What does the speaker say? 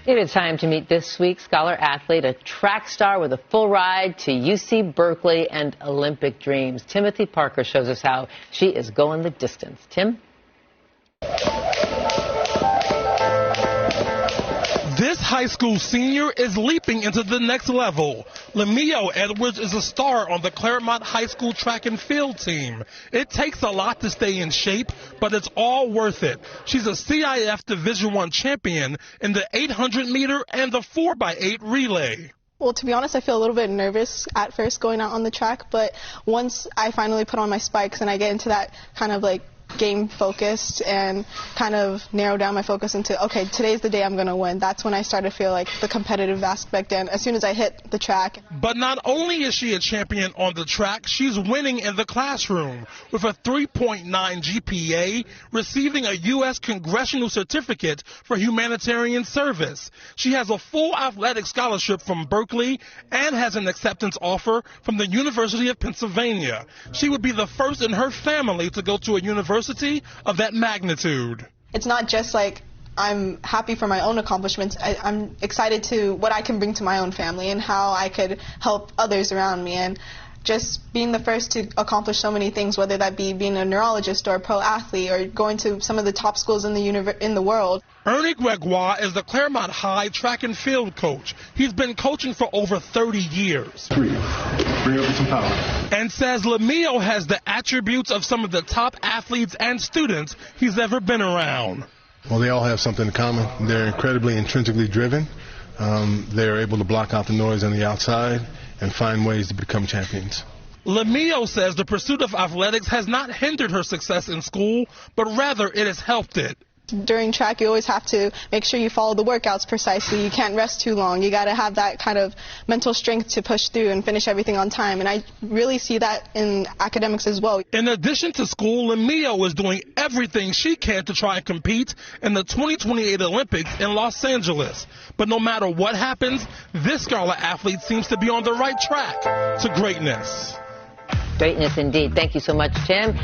It is time to meet this week's Scholar Athlete, a track star with a full ride to UC Berkeley and Olympic dreams. Timothy Parker shows us how she is going the distance. Tim? This high school senior is leaping into the next level. Lemio Edwards is a star on the Claremont High School track and field team. It takes a lot to stay in shape, but it's all worth it. She's a CIF Division I champion in the 800-meter and the 4x8 relay. Well, to be honest, I feel a little bit nervous at first going out on the track, but once I finally put on my spikes and I get into that kind of like game focused and kind of narrow down my focus into, okay, today's the day I'm going to win. That's when I started to feel like the competitive aspect in as soon as I hit the track. But not only is she a champion on the track, she's winning in the classroom with a 3.9 GPA, receiving a U.S. Congressional Certificate for Humanitarian Service. She has a full athletic scholarship from Berkeley and has an acceptance offer from the University of Pennsylvania. She would be the first in her family to go to a university of that magnitude. It's not just like I'm happy for my own accomplishments. I'm excited to what I can bring to my own family and how I could help others around me. And just being the first to accomplish so many things, whether that be being a neurologist or a pro athlete or going to some of the top schools in the world. Ernie Gregoire is the Claremont High track and field coach. He's been coaching for over 30 years. Bring up some power. And says Lemio has the attributes of some of the top athletes and students he's ever been around. Well, they all have something in common. They're incredibly intrinsically driven. They're able to block out the noise on the outside and find ways to become champions. Lemio says the pursuit of athletics has not hindered her success in school, but rather it has helped it. During track, you always have to make sure you follow the workouts precisely. You can't rest too long. You got to have that kind of mental strength to push through and finish everything on time. And I really see that in academics as well. In addition to school, Lemio is doing everything she can to try and compete in the 2028 Olympics in Los Angeles. But no matter what happens, this Scholar Athlete seems to be on the right track to greatness. Greatness indeed. Thank you so much, Tim.